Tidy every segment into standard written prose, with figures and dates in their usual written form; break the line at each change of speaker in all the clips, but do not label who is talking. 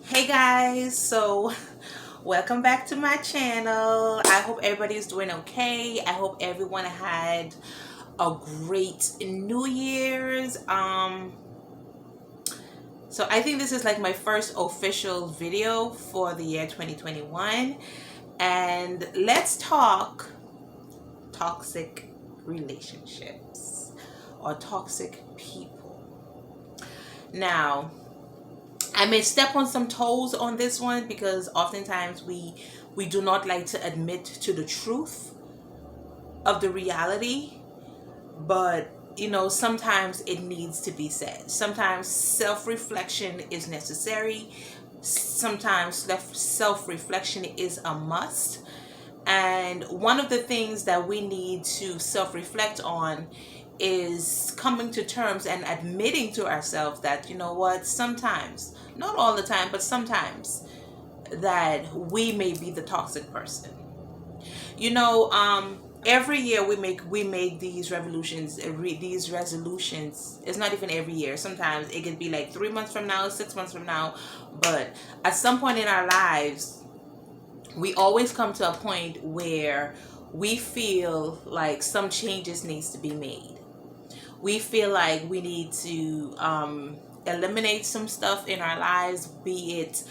Hey guys, so welcome back to my channel. I hope everybody's doing okay. I hope everyone had a great New Year's. So I think this is like my first official video for the year 2021, and let's talk toxic relationships or toxic people. Now, I may step on some toes on this one because oftentimes we do not like to admit to the truth of the reality, but sometimes it needs to be said. Sometimes self-reflection is necessary. Sometimes self-reflection is a must. And one of the things that we need to self-reflect on is coming to terms and admitting to ourselves that, you know what, sometimes, not all the time, but sometimes, that we may be the toxic person. Every year we make these resolutions. It's not even every year. Sometimes it could be like 3 months from now, 6 months from now, but at some point in our lives, we always come to a point where we feel like some changes needs to be made. We feel like we need to eliminate some stuff in our lives, be it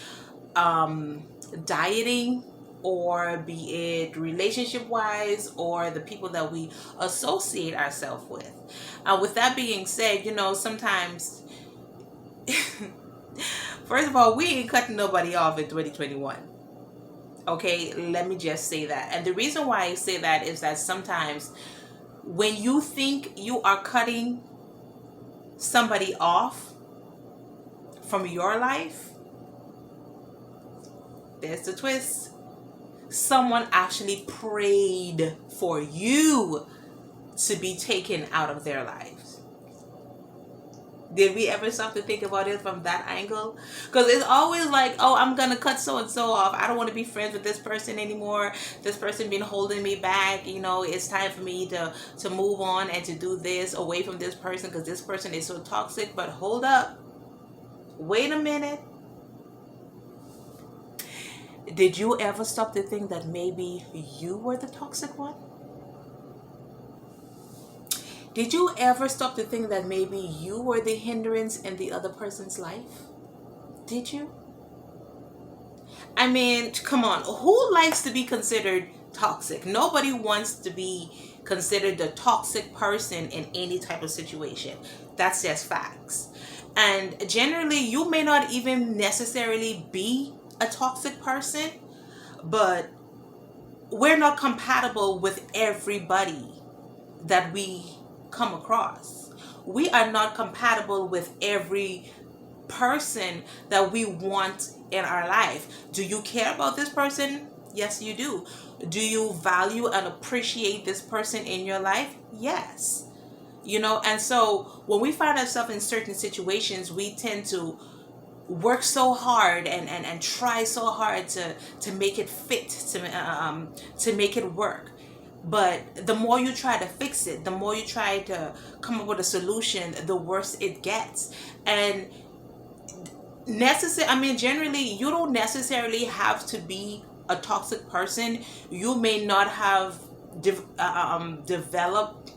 dieting, or be it relationship wise, or the people that we associate ourselves with. With that being said, sometimes, first of all, we ain't cutting nobody off in 2021. Okay, let me just say that. And the reason why I say that is that sometimes when you think you are cutting somebody off from your life, there's the twist. Someone actually prayed for you to be taken out of their lives. Did we ever stop to think about it from that angle? Because it's always like, oh, I'm going to cut so and so off. I don't want to be friends with this person anymore. This person been holding me back. It's time for me to move on and to do this away from this person because this person is so toxic. But hold up. Wait a minute. Did you ever stop to think that maybe you were the toxic one? Did you ever stop to think that maybe you were the hindrance in the other person's life? Did you? I mean, come on. Who likes to be considered toxic? Nobody wants to be considered the toxic person in any type of situation. That's just facts. And generally, you may not even necessarily be a toxic person, but we're not compatible with everybody that we come across. We are not compatible with every person that we want in our life. Do you care about this person? Yes, you do. Do you value and appreciate this person in your life? Yes. And so when we find ourselves in certain situations, we tend to work so hard and try so hard to make it fit, to make it work. But the more you try to fix it, the more you try to come up with a solution, the worse it gets. And generally, you don't necessarily have to be a toxic person. You may not have developed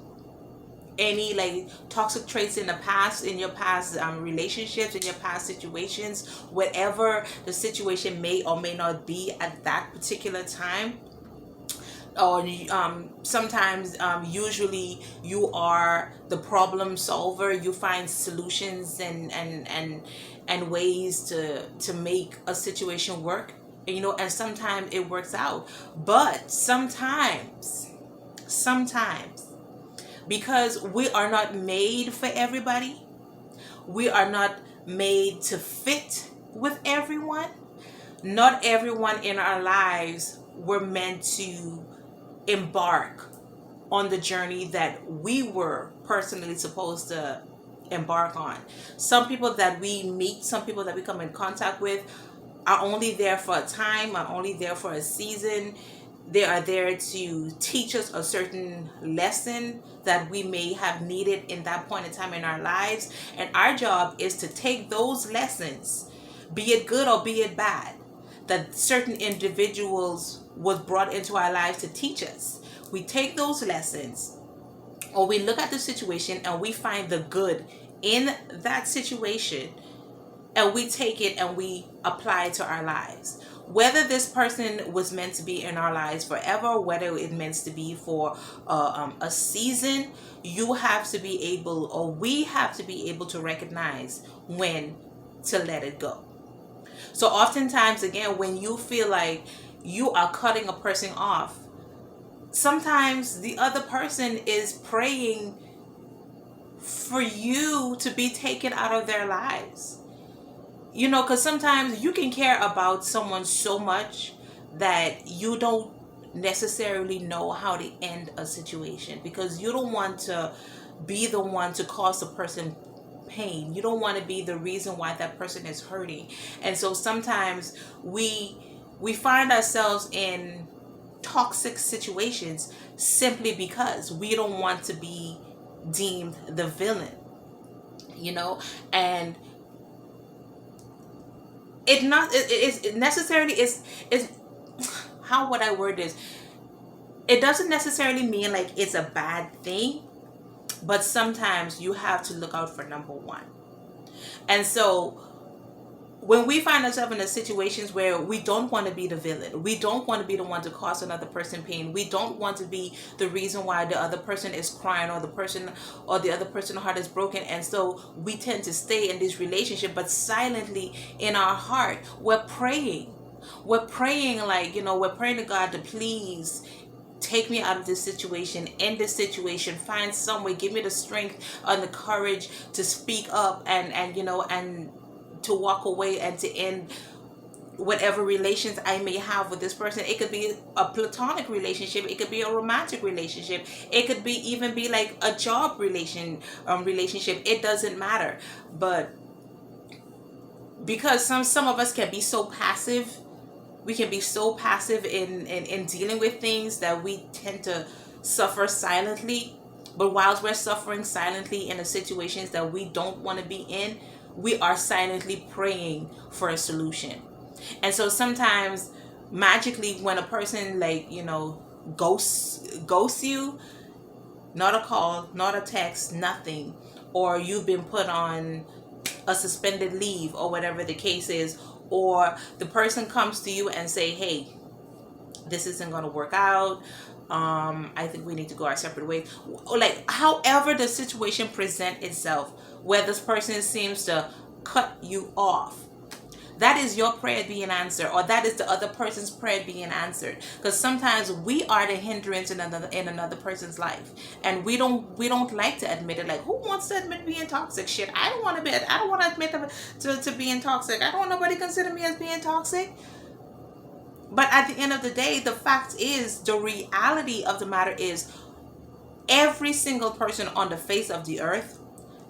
any like toxic traits in the past, in your past relationships, in your past situations, whatever the situation may or may not be at that particular time. Or sometimes, usually you are the problem solver. You find solutions and ways to make a situation work. And sometimes it works out, but sometimes, because we are not made for everybody, we are not made to fit with everyone. Not everyone in our lives were meant to embark on the journey that we were personally supposed to embark on. Some people that we meet, some people that we come in contact with, are only there for a time, are only there for a season. They are there to teach us a certain lesson that we may have needed in that point in time in our lives. And our job is to take those lessons, be it good or be it bad, that certain individuals was brought into our lives to teach us. We take those lessons, or we look at the situation and we find the good in that situation, and we take it and we apply it to our lives. Whether this person was meant to be in our lives forever, whether it meant to be for a season, you have to be able, or we have to be able to recognize when to let it go. So oftentimes, again, when you feel like you are cutting a person off, sometimes the other person is praying for you to be taken out of their lives. You know, because sometimes you can care about someone so much that you don't necessarily know how to end a situation, because you don't want to be the one to cause the person pain. You don't want to be the reason why that person is hurting. And so sometimes we find ourselves in toxic situations simply because we don't want to be deemed the villain, you know. And it necessarily is how would I word this? It doesn't necessarily mean like it's a bad thing, but sometimes you have to look out for number one. And so when we find ourselves in the situations where we don't want to be the villain, we don't want to be the one to cause another person pain, we don't want to be the reason why the other person is crying, or the other person's heart is broken, and so we tend to stay in this relationship, but silently in our heart we're praying. We're praying, like, you know, we're praying to God to please take me out of this situation, end this situation, find some way, give me the strength and the courage to speak up, and you know, and to walk away and to end whatever relations I may have with this person. It could be a platonic relationship, it could be a romantic relationship, it could be even be like a job relationship. It doesn't matter. But because some of us can be so passive, we can be so passive in dealing with things, that we tend to suffer silently. But whilst we're suffering silently in the situations that we don't want to be in, we are silently praying for a solution. And so sometimes magically, when a person, like, you know, ghosts you, not a call, not a text, nothing, or you've been put on a suspended leave or whatever the case is, or the person comes to you and say, hey, this isn't going to work out, I think we need to go our separate ways, like however the situation present itself, where this person seems to cut you off, that is your prayer being answered, or that is the other person's prayer being answered. Because sometimes we are the hindrance in another person's life, and we don't like to admit it. Like, who wants to admit being toxic? Shit, I don't want to admit to being toxic. I don't want nobody consider me as being toxic. But at the end of the day, the fact is, the reality of the matter is, every single person on the face of the earth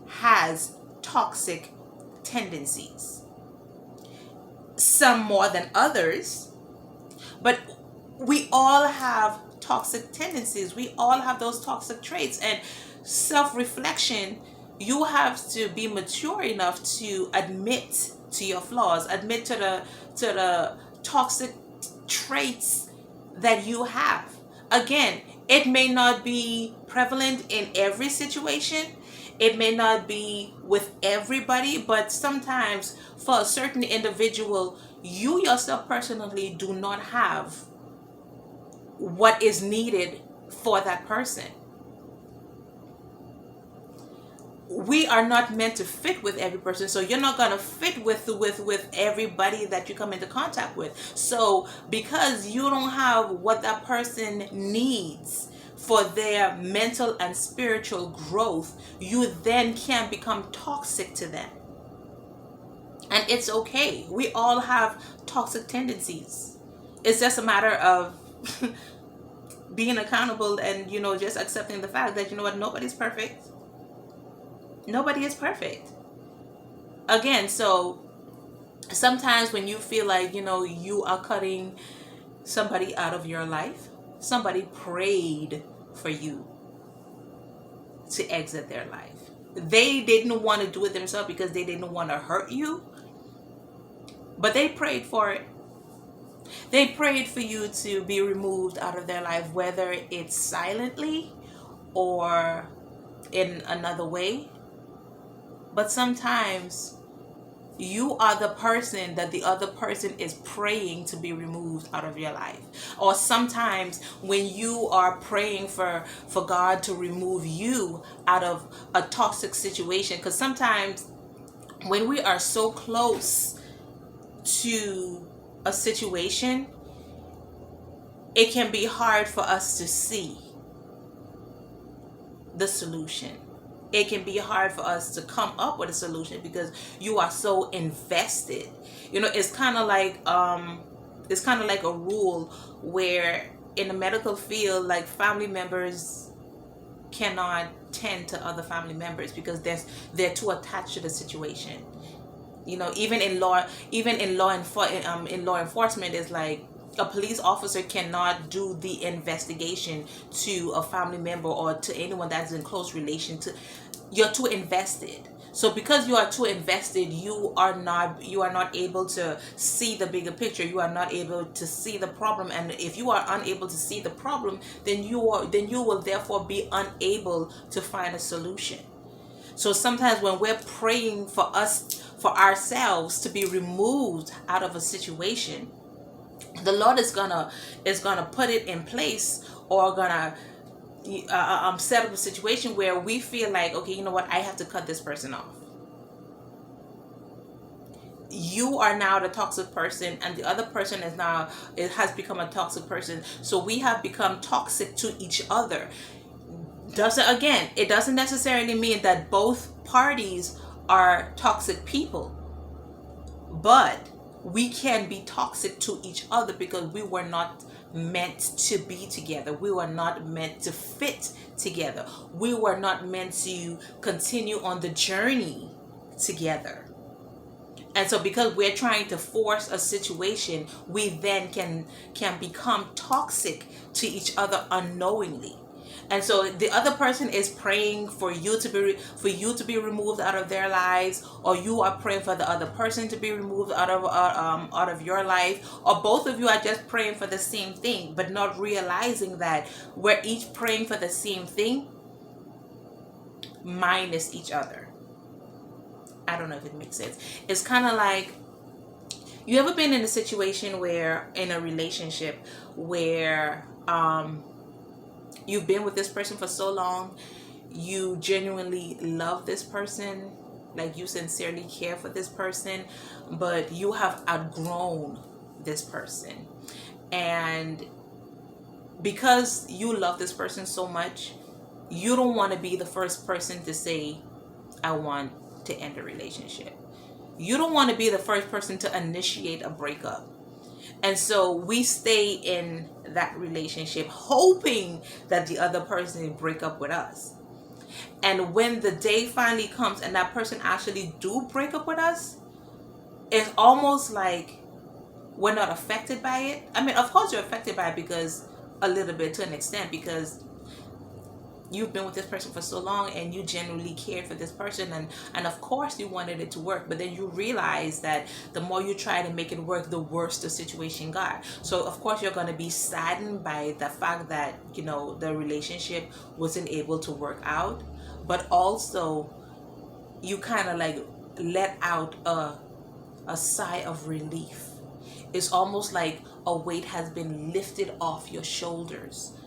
has toxic tendencies. Some more than others, but we all have toxic tendencies. We all have those toxic traits. And self-reflection, you have to be mature enough to admit to your flaws, admit to the toxic traits that you have. Again, it may not be prevalent in every situation, it may not be with everybody, but sometimes for a certain individual, you yourself personally do not have what is needed for that person. We are not meant to fit with every person, so you're not going to fit with everybody that you come into contact with. So because you don't have what that person needs for their mental and spiritual growth, you then can become toxic to them. And it's okay. We all have toxic tendencies. It's just a matter of being accountable and, you know, just accepting the fact that, you know what, nobody's perfect. Nobody is perfect. Again, so sometimes when you feel like, you know, you are cutting somebody out of your life, somebody prayed for you to exit their life. They didn't want to do it themselves because they didn't want to hurt you, But they prayed for it. They prayed for you to be removed out of their life, whether it's silently or in another way. But sometimes you are the person that the other person is praying to be removed out of your life. Or sometimes when you are praying for God to remove you out of a toxic situation, because sometimes when we are so close to a situation, it can be hard for us to see the solution. It can be hard for us to come up with a solution because you are so invested. It's kind of like a rule where in the medical field, like, family members cannot tend to other family members because they're too attached to the situation. Even in law enforcement, is like a police officer cannot do the investigation to a family member or to anyone that's in close relation to. You're too invested. So because you are too invested, you are not able to see the bigger picture. You are not able to see the problem, and if you are unable to see the problem, then you will therefore be unable to find a solution. So sometimes when we're praying for ourselves to be removed out of a situation, the Lord is gonna put it in place, or gonna set up a situation where we feel like, okay, you know what, I have to cut this person off. You are now the toxic person, and the other person has become a toxic person. So we have become toxic to each other. It doesn't necessarily mean that both parties are toxic people, but we can be toxic to each other because we were not meant to be together. We were not meant to fit together. We were not meant to continue on the journey together. And so because we're trying to force a situation, we then can become toxic to each other unknowingly. And so the other person is praying for you to be removed out of their lives, or you are praying for the other person to be removed out of your life, or both of you are just praying for the same thing, but not realizing that we're each praying for the same thing minus each other. I don't know if it makes sense. It's kind of like, you ever been in a situation where, in a relationship where you've been with this person for so long, you genuinely love this person, like you sincerely care for this person, but you have outgrown this person. And because you love this person so much, you don't want to be the first person to say, I want to end a relationship. You don't want to be the first person to initiate a breakup. And so we stay in that relationship hoping that the other person will break up with us. And when the day finally comes and that person actually do break up with us, it's almost like we're not affected by it. I mean, of course you're affected by it, because a little bit, to an extent, because you've been with this person for so long and you genuinely cared for this person, and of course you wanted it to work, but then you realize that the more you try to make it work, the worse the situation got. So of course you're going to be saddened by the fact that the relationship wasn't able to work out, but also you kind of like let out a sigh of relief. It's almost like a weight has been lifted off your shoulders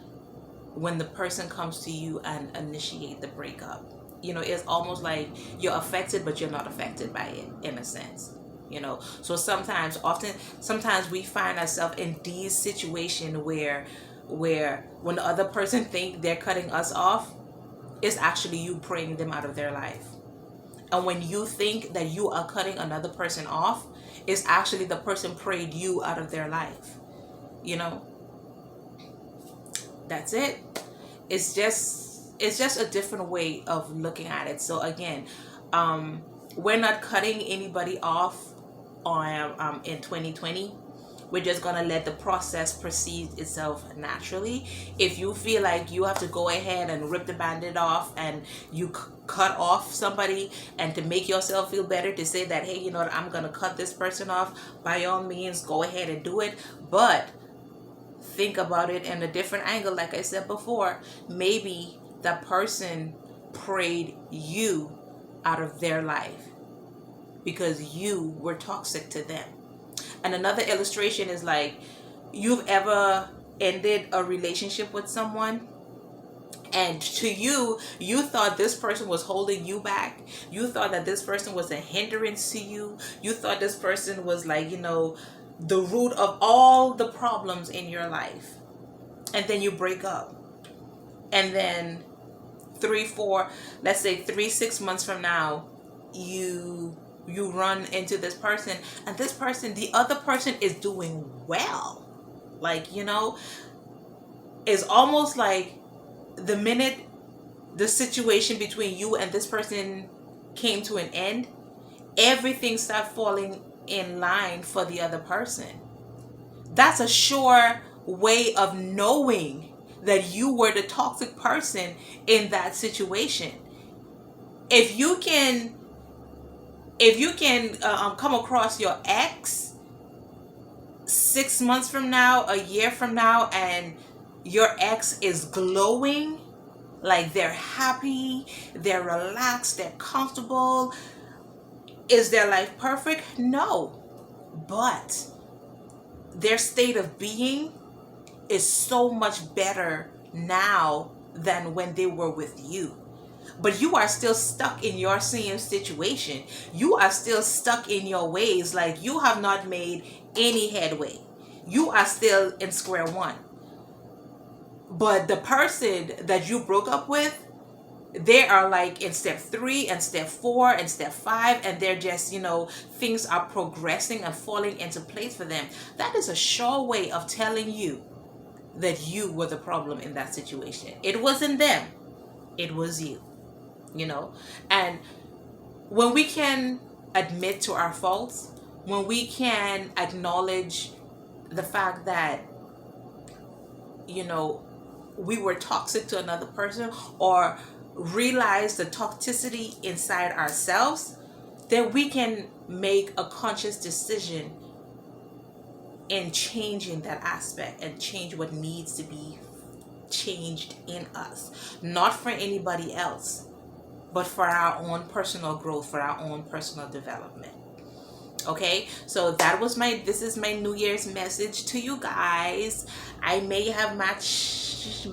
when the person comes to you and initiate the breakup. It's almost like you're affected, but you're not affected by it, in a sense. So sometimes we find ourselves in these situations where when the other person think they're cutting us off, it's actually you praying them out of their life. And when you think that you are cutting another person off, it's actually the person prayed you out of their life. That's it. It's just a different way of looking at it. So again, we're not cutting anybody off in 2020. We're just going to let the process proceed itself naturally. If you feel like you have to go ahead and rip the band-aid off and you cut off somebody, and to make yourself feel better, to say that, hey, you know what, I'm going to cut this person off, by all means, go ahead and do it. But think about it in a different angle. Like I said before, maybe that person prayed you out of their life because you were toxic to them. And another illustration is like, you've ever ended a relationship with someone, and to you, you thought this person was holding you back. You thought that this person was a hindrance to you. You thought this person was like, you know, the root of all the problems in your life. And then you break up. And then 6 months from now, you run into this person, and this person, the other person, is doing well. Like, you know, it's almost like the minute the situation between you and this person came to an end, everything started falling in line for the other person. That's a sure way of knowing that you were the toxic person in that situation. If you can come across your ex 6 months from now, a year from now, and your ex is glowing, like they're happy, they're relaxed, they're comfortable, is their life perfect? No. But their state of being is so much better now than when they were with you. But you are still stuck in your same situation. You are still stuck in your ways. Like, you have not made any headway. You are still in square one. But the person that you broke up with, they are like in step 3 and step 4 and step 5, and they're just, you know, things are progressing and falling into place for them. That is a sure way of telling you that you were the problem in that situation. It wasn't them, it was you, you know. And when we can admit to our faults, when we can acknowledge the fact that, you know, we were toxic to another person, or realize the toxicity inside ourselves, then we can make a conscious decision in changing that aspect and change what needs to be changed in us. Not for anybody else, but for our own personal growth, for our own personal development. Okay, so this is my New Year's message to you guys. I may have matched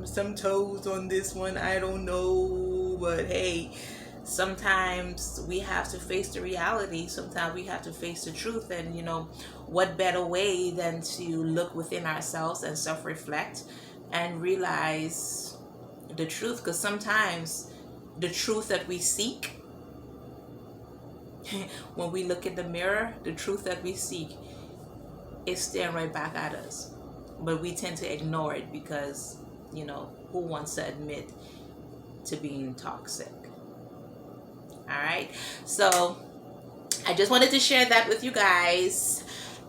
some toes on this one, I don't know, but hey, sometimes we have to face the reality. Sometimes we have to face the truth. And, you know, what better way than to look within ourselves and self-reflect and realize the truth? Because sometimes the truth that we seek, when we look in the mirror, the truth that we seek is staring right back at us. But we tend to ignore it because, you know, who wants to admit to being toxic? All right. So I just wanted to share that with you guys.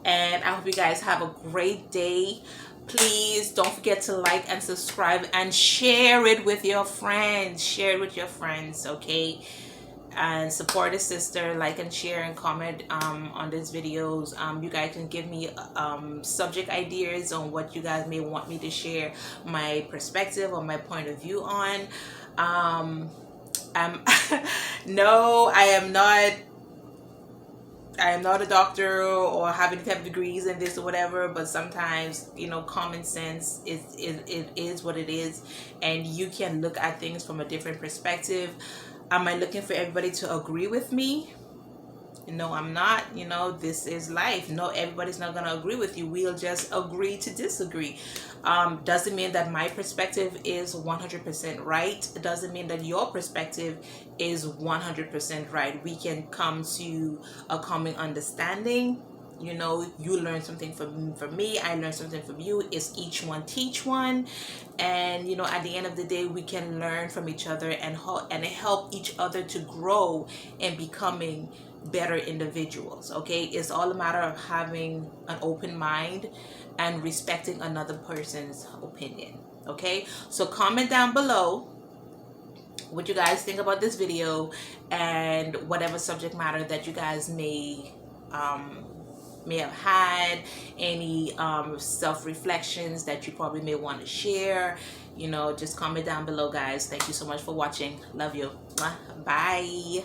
And I hope you guys have a great day. Please don't forget to like and subscribe and share it with your friends. Share it with your friends, okay? And support a sister. Like and share and comment on these videos. You guys can give me subject ideas on what you guys may want me to share my perspective or my point of view on. No, I am not a doctor or have any type of degrees in this or whatever, but sometimes, you know, common sense is what it is, and you can look at things from a different perspective. Am I looking for everybody to agree with me? No, I'm not. You know, this is life. No, everybody's not going to agree with you. We'll just agree to disagree. Doesn't mean that my perspective is 100% right. It doesn't mean that your perspective is 100% right. We can come to a common understanding. You know, you learn something from me, I learn something from you. It's each one teach one. And, you know, at the end of the day, we can learn from each other and help each other to grow in becoming better individuals. Okay, it's all a matter of having an open mind and respecting another person's opinion. Okay, so comment down below what you guys think about this video and whatever subject matter that you guys may have had, any self-reflections that you probably may want to share. You know, just comment down below, guys. Thank you so much for watching. Love you. Bye.